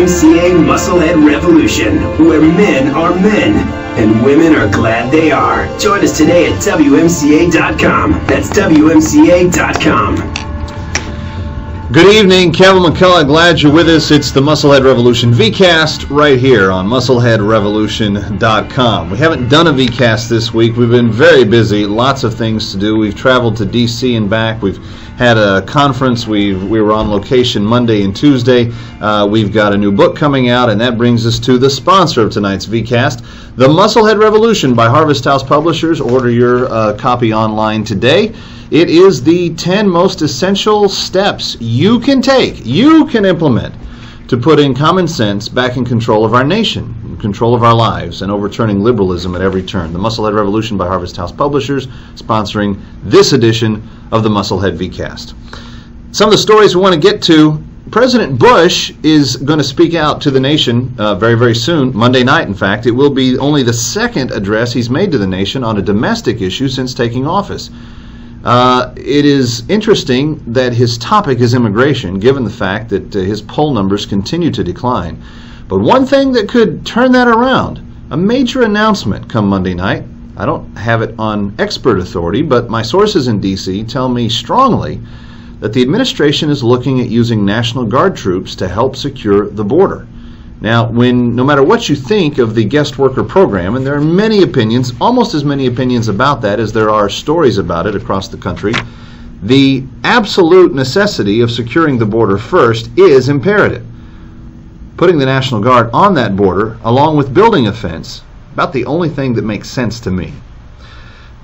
WMCA Musclehead Revolution, where men are men and women are glad they are. Join us today at WMCA.com. That's WMCA.com. Good evening, Kevin McCullough. Glad you're with us. It's the Musclehead Revolution V-Cast right here on MuscleHeadRevolution.com. We haven't done a V-Cast this week. We've been very busy, lots of things to do. We've traveled to D.C. and back. We've had a conference. We were on location Monday and Tuesday. We've got a new book coming out, and that brings us to the sponsor of tonight's V-Cast, The Musclehead Revolution by Harvest House Publishers. Order your copy online today. It is the 10 most essential steps you can take, you can implement to putting common sense back in control of our nation, in control of our lives, and overturning liberalism at every turn. The Musclehead Revolution by Harvest House Publishers, sponsoring this edition of the Musclehead V-Cast. Some of the stories we want to get to. President Bush is going to speak out to the nation very, very soon, Monday night, in fact. It will be only the second address he's made to the nation on a domestic issue since taking office. It is interesting that his topic is immigration, given the fact that his poll numbers continue to decline. But one thing that could turn that around, a major announcement come Monday night. I don't have it on expert authority, but my sources in D.C. tell me strongly that the administration is looking at using National Guard troops to help secure the border. Now, no matter what you think of the guest worker program, and there are many opinions, almost as many opinions about that as there are stories about it across the country, the absolute necessity of securing the border first is imperative. Putting the National Guard on that border, along with building a fence, about the only thing that makes sense to me.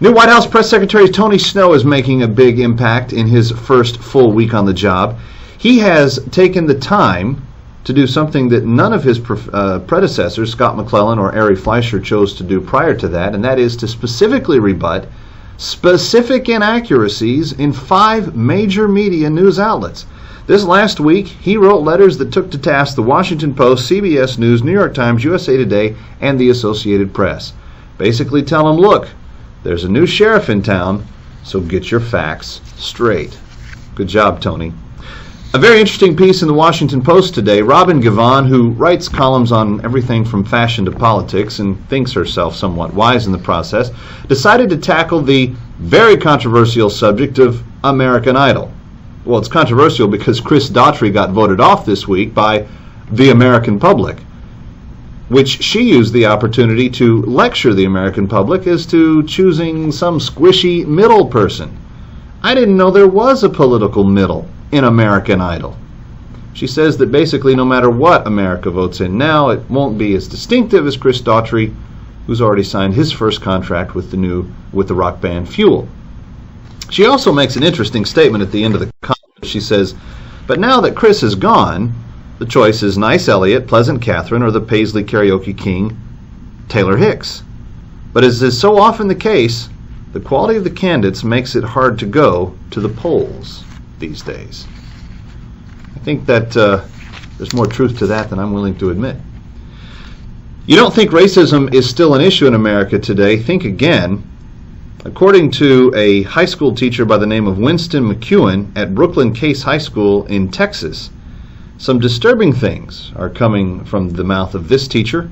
New White House Press Secretary Tony Snow is making a big impact in his first full week on the job. He has taken the time to do something that none of his predecessors, Scott McClellan or Ari Fleischer, chose to do prior to that, and that is to specifically rebut specific inaccuracies in 5 major media news outlets. This last week, he wrote letters that took to task the Washington Post, CBS News, New York Times, USA Today, and the Associated Press. Basically tell them, look, there's a new sheriff in town, so get your facts straight. Good job, Tony. A very interesting piece in the Washington Post today. Robin Givhan, who writes columns on everything from fashion to politics and thinks herself somewhat wise in the process, decided to tackle the very controversial subject of American Idol. Well, it's controversial because Chris Daughtry got voted off this week by the American public, which she used the opportunity to lecture the American public as to choosing some squishy middle person. I didn't know there was a political middle in American Idol. She says that basically no matter what America votes in now, it won't be as distinctive as Chris Daughtry, who's already signed his first contract with the rock band Fuel. She also makes an interesting statement at the end of the column. She says, but now that Chris is gone, the choice is Nice Elliott, Pleasant Catherine, or the Paisley Karaoke King, Taylor Hicks. But as is so often the case, the quality of the candidates makes it hard to go to the polls these days. I think that there's more truth to that than I'm willing to admit. You don't think racism is still an issue in America today? Think again. According to a high school teacher by the name of Winston McEwen at Brooklyn Case High School in Texas, some disturbing things are coming from the mouth of this teacher.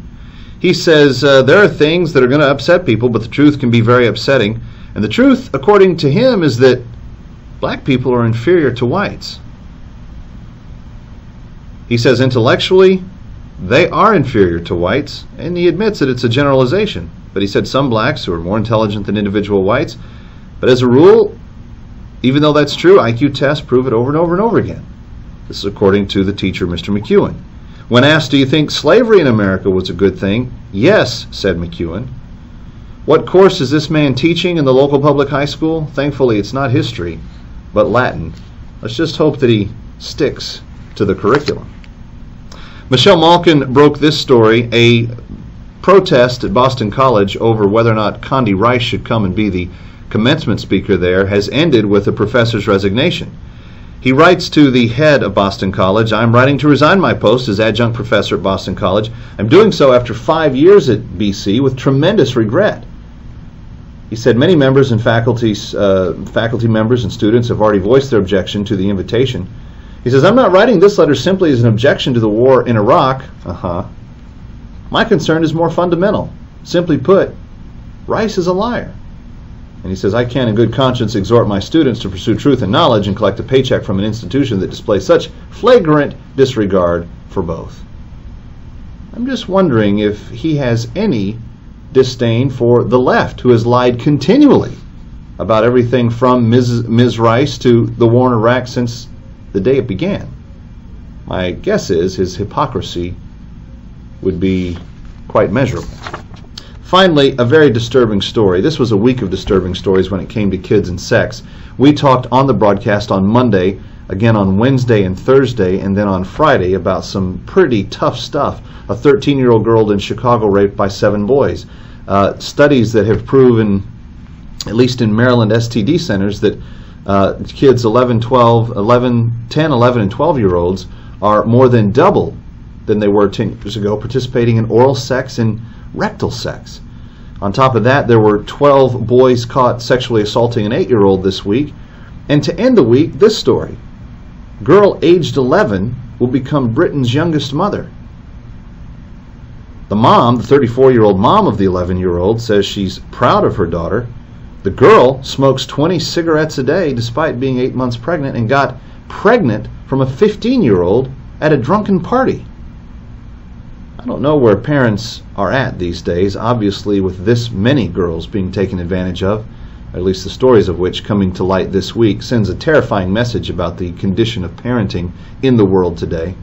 He says there are things that are going to upset people, but the truth can be very upsetting. And the truth, according to him, is that black people are inferior to whites. He says intellectually, they are inferior to whites, and he admits that it's a generalization. But he said some blacks who are more intelligent than individual whites. But as a rule, even though that's true, IQ tests prove it over and over and over again. This is according to the teacher, Mr. McEwen. When asked, do you think slavery in America was a good thing? Yes, said McEwen. What course is this man teaching in the local public high school? Thankfully, it's not history, but Latin. Let's just hope that he sticks to the curriculum. Michelle Malkin broke this story. A protest at Boston College over whether or not Condi Rice should come and be the commencement speaker there has ended with a professor's resignation. He writes to the head of Boston College, I'm writing to resign my post as adjunct professor at Boston College. I'm doing so after 5 years at BC with tremendous regret. He said many members and faculty members and students have already voiced their objection to the invitation. He says, I'm not writing this letter simply as an objection to the war in Iraq. My concern is more fundamental. Simply put, Rice is a liar. And he says, I can in good conscience exhort my students to pursue truth and knowledge and collect a paycheck from an institution that displays such flagrant disregard for both. I'm just wondering if he has any disdain for the left, who has lied continually about everything from Ms. Rice to the war in Iraq since the day it began. My guess is his hypocrisy would be quite measurable. Finally, a very disturbing story. This was a week of disturbing stories when it came to kids and sex. We talked on the broadcast on Monday, again on Wednesday and Thursday, and then on Friday about some pretty tough stuff. A 13-year-old girl in Chicago raped by 7 boys. Studies that have proven, at least in Maryland STD centers, that kids 10, 11, and 12-year-olds are more than double than they were 10 years ago participating in oral sex and rectal sex. On top of that, there were 12 boys caught sexually assaulting an 8-year-old this week. And to end the week, this story. Girl aged 11 will become Britain's youngest mother. The mom, the 34-year-old mom of the 11-year-old, says she's proud of her daughter. The girl smokes 20 cigarettes a day despite being 8 months pregnant and got pregnant from a 15-year-old at a drunken party. I don't know where parents are at these days, obviously with this many girls being taken advantage of, or at least the stories of which coming to light this week sends a terrifying message about the condition of parenting in the world today.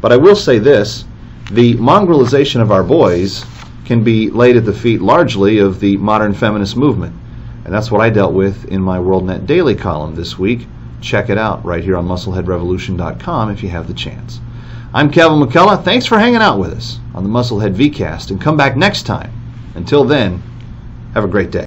But I will say this, the mongrelization of our boys can be laid at the feet largely of the modern feminist movement. And that's what I dealt with in my WorldNet Daily column this week. Check it out right here on MuscleHeadRevolution.com if you have the chance. I'm Kevin McCullough. Thanks for hanging out with us on the MuscleHead V-Cast, and come back next time. Until then, have a great day.